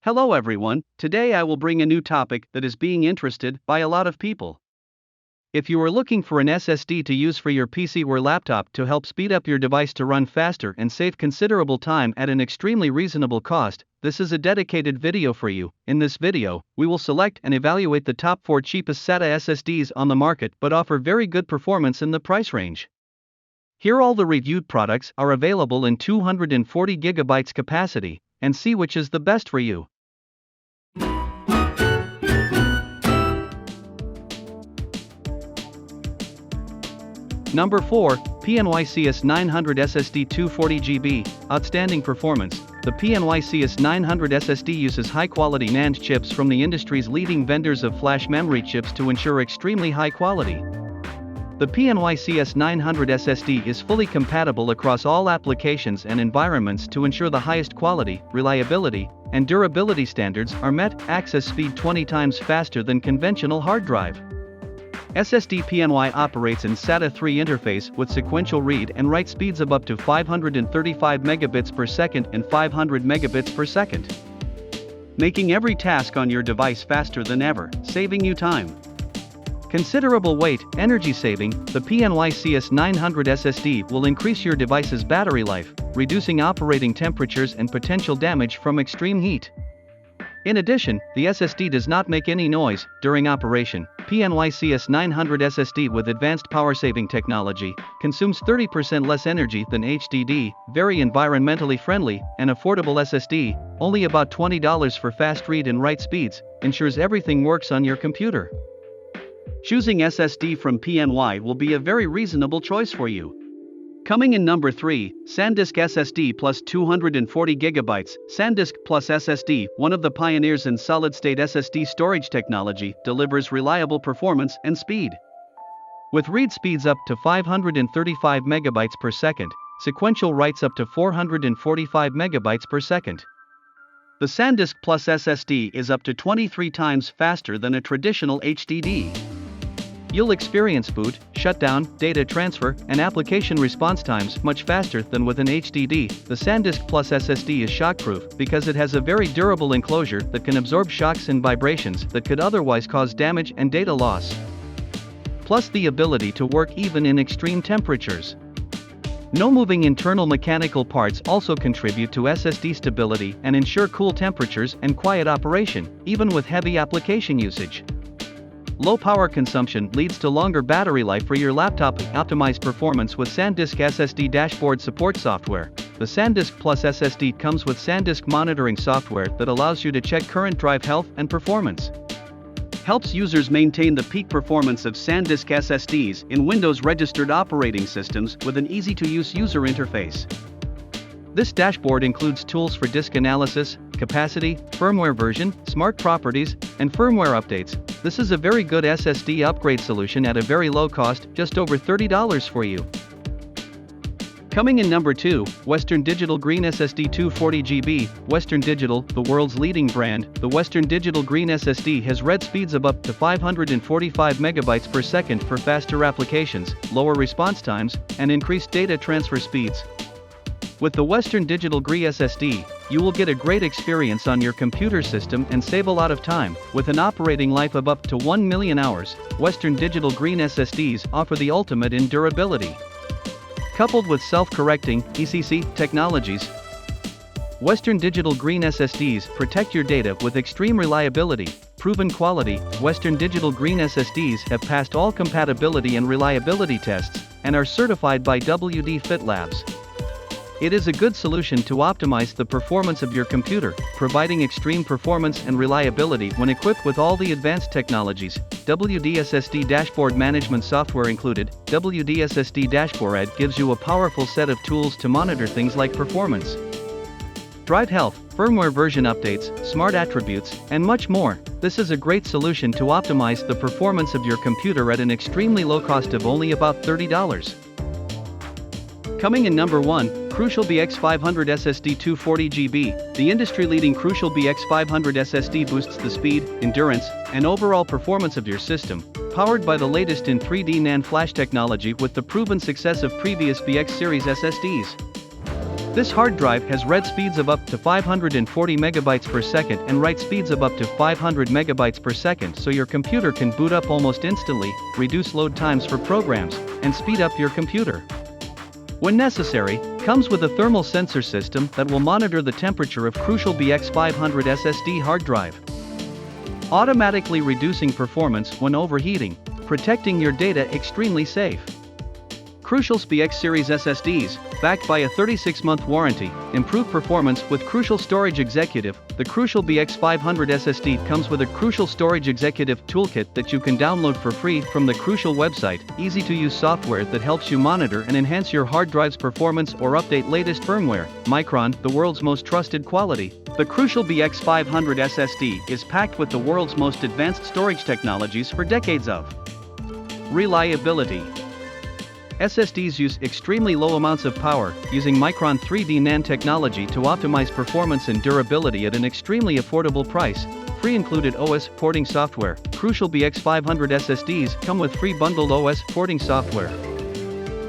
Hello everyone, today I will bring a new topic that is being interested by a lot of people. If you are looking for an SSD to use for your PC or laptop to help speed up your device to run faster and save considerable time at an extremely reasonable cost, this is a dedicated video for you. In this video, we will select and evaluate the top 4 cheapest SATA SSDs on the market but offer very good performance in the price range. Here all the reviewed products are available in 240 GB capacity, and see which is the best for you. Number 4, PNYCS 900 SSD 240GB, outstanding performance. The PNYCS 900 SSD uses high-quality NAND chips from the industry's leading vendors of flash memory chips to ensure extremely high quality. The PNYCS 900 SSD is fully compatible across all applications and environments to ensure the highest quality, reliability, and durability standards are met. Access speed 20 times faster than conventional hard drive. SSD PNY operates in SATA 3 interface with sequential read and write speeds of up to 535 megabits per second and 500 megabits per second, making every task on your device faster than ever, saving you time. Considerable weight, energy saving. The PNYCS 900 SSD will increase your device's battery life, reducing operating temperatures and potential damage from extreme heat. In addition, the SSD does not make any noise during operation. PNYCS 900 SSD with advanced power-saving technology consumes 30% less energy than HDD, very environmentally friendly and affordable SSD, only about $20 for fast read and write speeds, ensures everything works on your computer. Choosing SSD from PNY will be a very reasonable choice for you. Coming in number 3, SanDisk SSD PLUS 240GB. SanDisk PLUS SSD, one of the pioneers in solid-state SSD storage technology, delivers reliable performance and speed. With read speeds up to 535 megabytes per second, sequential writes up to 445 megabytes per second. The SanDisk PLUS SSD is up to 23 times faster than a traditional HDD. You'll experience boot, shutdown, data transfer, and application response times much faster than with an HDD. The SanDisk PLUS SSD is shockproof because it has a very durable enclosure that can absorb shocks and vibrations that could otherwise cause damage and data loss. Plus the ability to work even in extreme temperatures. No moving internal mechanical parts also contribute to SSD stability and ensure cool temperatures and quiet operation, even with heavy application usage. Low power consumption leads to longer battery life for your laptop. Optimized performance with SanDisk SSD dashboard support software. The SanDisk PLUS SSD comes with SanDisk monitoring software that allows you to check current drive health and performance. Helps users maintain the peak performance of SanDisk SSDs in Windows-registered operating systems with an easy-to-use user interface. This dashboard includes tools for disk analysis, capacity, firmware version, smart properties, and firmware updates. This is a very good SSD upgrade solution at a very low cost, just over $30 for you. Coming in number 2, Western Digital Green SSD 240GB. Western Digital, the world's leading brand, the Western Digital Green SSD has read speeds of up to 545 megabytes per second for faster applications, lower response times, and increased data transfer speeds. With the Western Digital Green SSD, you will get a great experience on your computer system and save a lot of time. With an operating life of up to 1 million hours, Western Digital Green SSDs offer the ultimate in durability. Coupled with self-correcting ECC technologies, Western Digital Green SSDs protect your data with extreme reliability, proven quality. Western Digital Green SSDs have passed all compatibility and reliability tests and are certified by WD Fit Labs. It is a good solution to optimize the performance of your computer, providing extreme performance and reliability when equipped with all the advanced technologies. WD SSD Dashboard Management Software included. WD SSD Dashboard gives you a powerful set of tools to monitor things like performance, drive health, firmware version updates, smart attributes, and much more. This is a great solution to optimize the performance of your computer at an extremely low cost of only about $30. Coming in number 1, Crucial BX500 SSD 240GB. The industry-leading Crucial BX500 SSD boosts the speed, endurance, and overall performance of your system, powered by the latest in 3D NAND flash technology with the proven success of previous BX series SSDs. This hard drive has read speeds of up to 540 megabytes per second and write speeds of up to 500 megabytes per second, so your computer can boot up almost instantly, reduce load times for programs, and speed up your computer. When necessary, comes with a thermal sensor system that will monitor the temperature of Crucial BX500 SSD hard drive, automatically reducing performance when overheating, protecting your data extremely safe. Crucial's BX series SSDs, backed by a 36-month warranty, improve performance with Crucial Storage Executive. The Crucial BX500 SSD comes with a Crucial Storage Executive toolkit that you can download for free from the Crucial website, easy-to-use software that helps you monitor and enhance your hard drive's performance or update latest firmware. Micron, the world's most trusted quality. The Crucial BX500 SSD is packed with the world's most advanced storage technologies for decades of reliability. SSDs use extremely low amounts of power, using Micron 3D NAND technology to optimize performance and durability at an extremely affordable price. Free included OS porting software. Crucial BX500 SSDs come with free bundled OS porting software.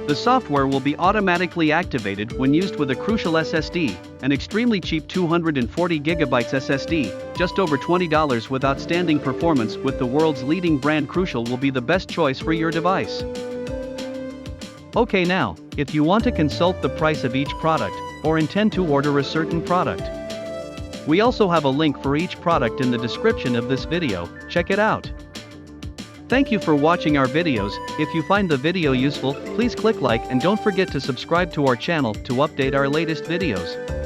The software will be automatically activated when used with a Crucial SSD, an extremely cheap 240 GB SSD, just over $20 with outstanding performance with the world's leading brand. Crucial will be the best choice for your device. Okay, now, if you want to consult the price of each product, or intend to order a certain product, we also have a link for each product in the description of this video. Check it out. Thank you for watching our videos. If you find the video useful, please click like and don't forget to subscribe to our channel to update our latest videos.